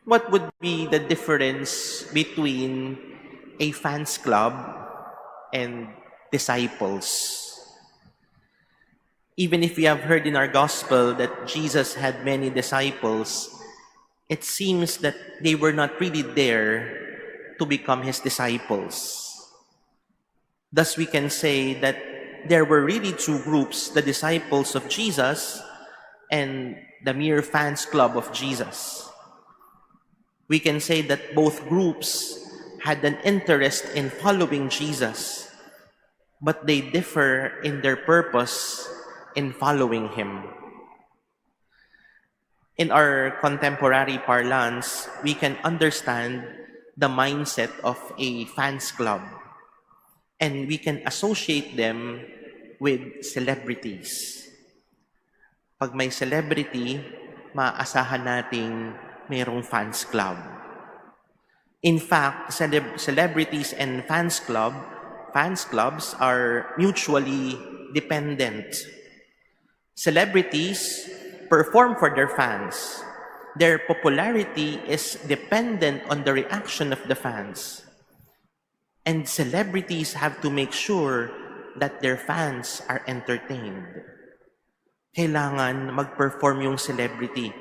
What would be the difference between a fans club and disciples? Even if we have heard in our gospel that Jesus had many disciples, it seems that they were not really there to become his disciples. Thus, we can say that there were really two groups, the disciples of Jesus and the mere fans club of Jesus. We can say that both groups had an interest in following Jesus, but they differ in their purpose in following him. In our contemporary parlance, we can understand the mindset of a fans club, and we can associate them with celebrities. Pag may celebrity, maaasahan nating mayroong fans club. In fact, celebrities and fans clubs are mutually dependent. Celebrities perform for their fans. Their popularity is dependent on the reaction of the fans. And celebrities have to make sure that their fans are entertained. Kailangan mag-perform yung celebrity.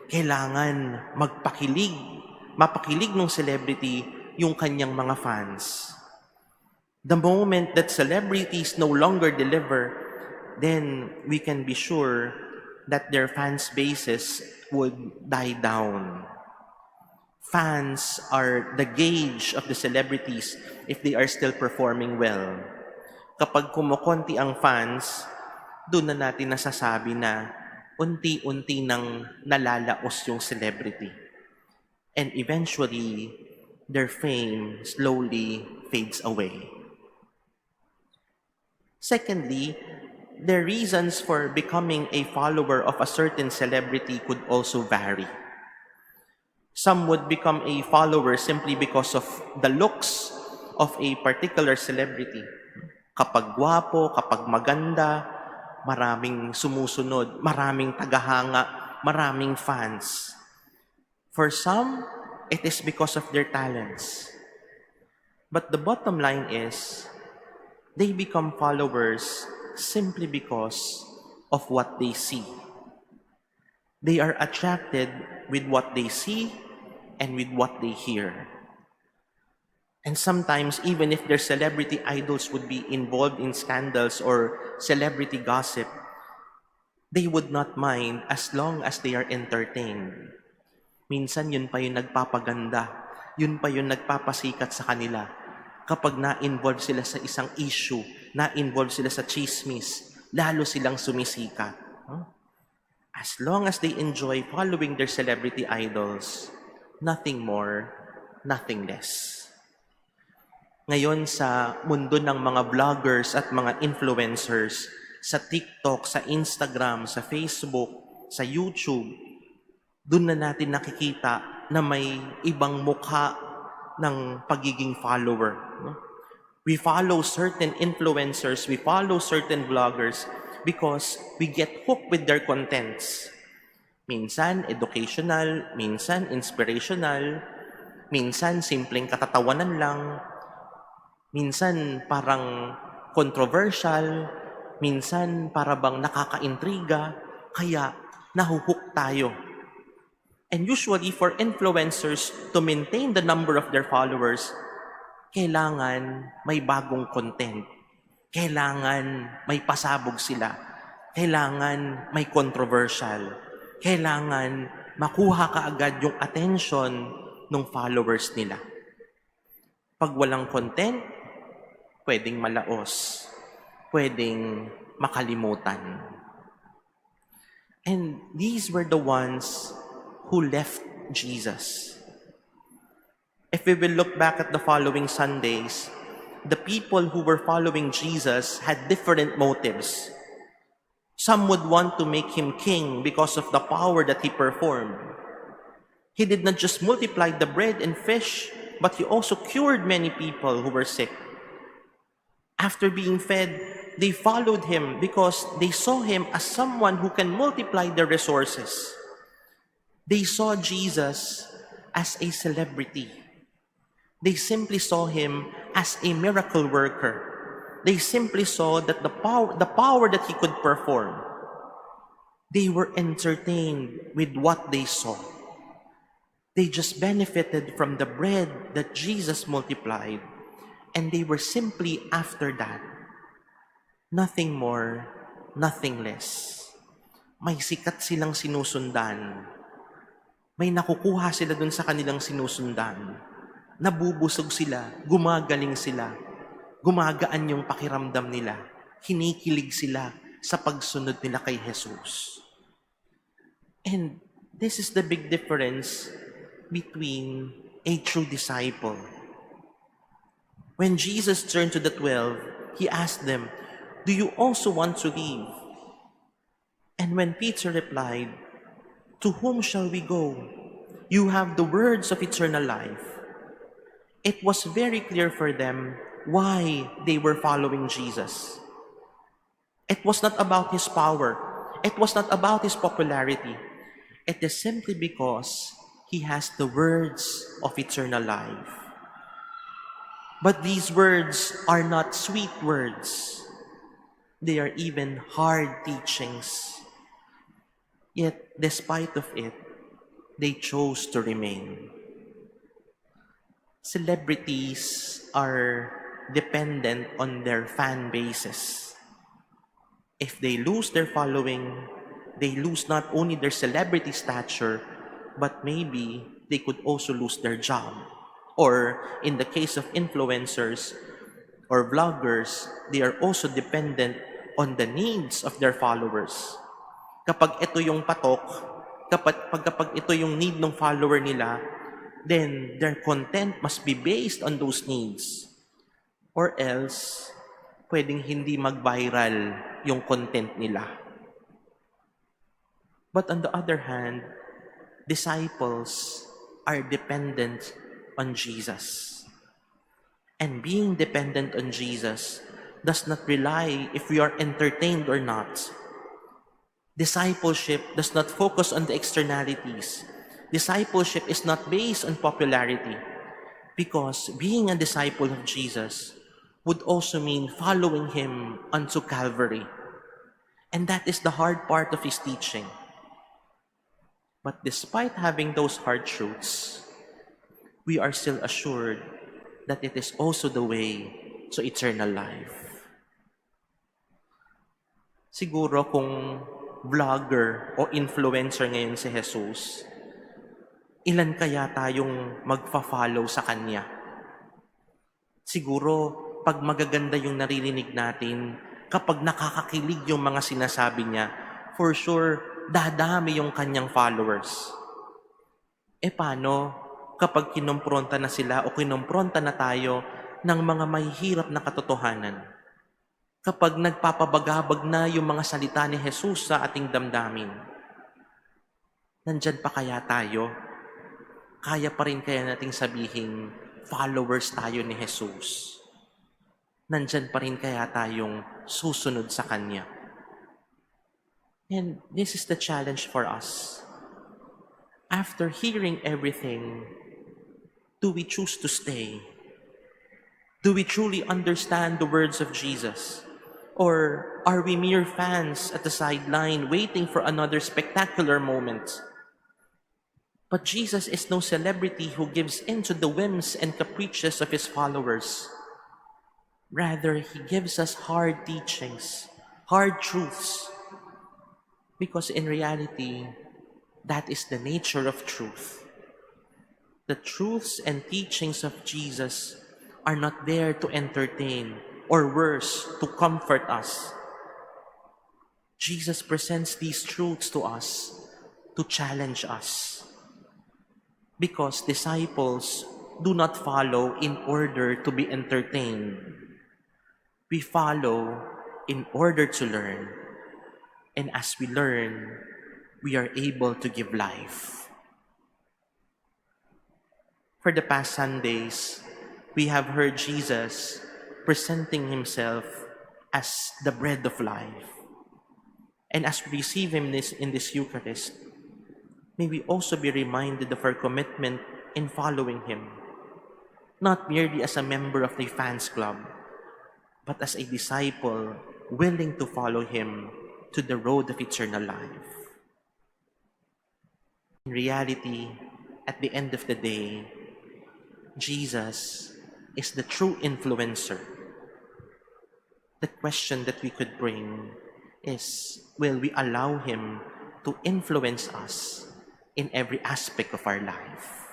Kailangan mapakilig ng celebrity yung kanyang mga fans. The moment that celebrities no longer deliver, then we can be sure that their fans bases would die down. Fans are the gauge of the celebrities if they are still performing well. Kapag kumukonti ang fans, doon na natin nasasabi na unti-unti nang nalalaos yung celebrity. And eventually, their fame slowly fades away. Secondly, the reasons for becoming a follower of a certain celebrity could also vary. Some would become a follower simply because of the looks of a particular celebrity. Kapag gwapo, kapag maganda, maraming sumusunod, maraming tagahanga, maraming fans. For some, it is because of their talents. But the bottom line is, they become followers simply because of what they see. They are attracted with what they see and with what they hear. And sometimes, even if their celebrity idols would be involved in scandals or celebrity gossip, they would not mind as long as they are entertained. Minsan, yun pa yung nagpapaganda. Yun pa yung nagpapasikat sa kanila. Kapag na-involve sila sa isang issue, na-involve sila sa chismis, lalo silang sumisikat. As long as they enjoy following their celebrity idols, nothing more, nothing less. Ngayon sa mundo ng mga vloggers at mga influencers, sa TikTok, sa Instagram, sa Facebook, sa YouTube, doon na natin nakikita na may ibang mukha ng pagiging follower. We follow certain influencers, we follow certain vloggers because we get hooked with their contents. Minsan educational, minsan inspirational, minsan simpleng katatawanan lang, minsan parang controversial, minsan para bang nakakaintriga, kaya nahuhook tayo. And usually for influencers to maintain the number of their followers, kailangan may bagong content. Kailangan may pasabog sila. Kailangan may controversial. Kailangan makuha kaagad yung attention ng followers nila. Pag walang content, pwedeng malaos. Pwedeng makalimutan. And these were the ones who left Jesus. If we will look back at the following Sundays, the people who were following Jesus had different motives. Some would want to make him king because of the power that he performed. He did not just multiply the bread and fish, but he also cured many people who were sick. After being fed, they followed him because they saw him as someone who can multiply their resources. They saw Jesus as a celebrity. They simply saw him as a miracle worker. They simply saw that the power that he could perform. They were entertained with what they saw. They just benefited from the bread that Jesus multiplied, and they were simply after that. Nothing more, nothing less. May sikat silang sinusundan. May nakukuha sila dun sa kanilang sinusundan. Nabubusog sila, gumagaling sila, gumagaan yung pakiramdam nila, kinikilig sila sa pagsunod nila kay Jesus. And this is the big difference between a true disciple. When Jesus turned to the 12, he asked them, "Do you also want to leave?" And when Peter replied, "To whom shall we go? You have the words of eternal life." It was very clear for them why they were following Jesus. It was not about his power. It was not about his popularity. It is simply because he has the words of eternal life. But these words are not sweet words. They are even hard teachings. Yet, despite of it, they chose to remain. Celebrities are dependent on their fan bases. If they lose their following, they lose not only their celebrity stature, but maybe they could also lose their job. Or in the case of influencers or vloggers, they are also dependent on the needs of their followers. Kapag ito yung patok, kapag ito yung need ng follower nila, then their content must be based on those needs. Or else, pwedeng hindi mag-viral yung content nila. But on the other hand, disciples are dependent on Jesus. And being dependent on Jesus does not rely if we are entertained or not. Discipleship does not focus on the externalities. Discipleship is not based on popularity, because being a disciple of Jesus would also mean following him unto Calvary. And that is the hard part of his teaching. But despite having those hard truths, we are still assured that it is also the way to eternal life. Siguro kung vlogger o influencer ngayon si Jesus, ilan kaya tayong magfa-follow sa kanya? Siguro, pag magaganda yung naririnig natin, kapag nakakakilig yung mga sinasabi niya, for sure, dadami yung kanyang followers. E paano kapag kinumpronta na sila o kinumpronta na tayo ng mga mahihirap na katotohanan? Kapag nagpapabagabag na yung mga salita ni Jesus sa ating damdamin, nandyan pa kaya tayo? Kaya pa rin kaya nating sabihin, followers tayo ni Jesus? Nandyan pa rin kaya tayong susunod sa Kanya? And this is the challenge for us. After hearing everything, do we choose to stay? Do we truly understand the words of Jesus? Or are we mere fans at the sideline waiting for another spectacular moment? But Jesus is no celebrity who gives in to the whims and caprices of his followers. Rather, he gives us hard teachings, hard truths, because in reality, that is the nature of truth. The truths and teachings of Jesus are not there to entertain, or worse, to comfort us. Jesus presents these truths to us to challenge us. Because disciples do not follow in order to be entertained. We follow in order to learn. And as we learn, we are able to give life. For the past Sundays, we have heard Jesus presenting himself as the bread of life. And as we receive him in this Eucharist, may we also be reminded of our commitment in following Him, not merely as a member of the fans club, but as a disciple willing to follow Him to the road of eternal life. In reality, at the end of the day, Jesus is the true influencer. The question that we could bring is, will we allow Him to influence us in every aspect of our life?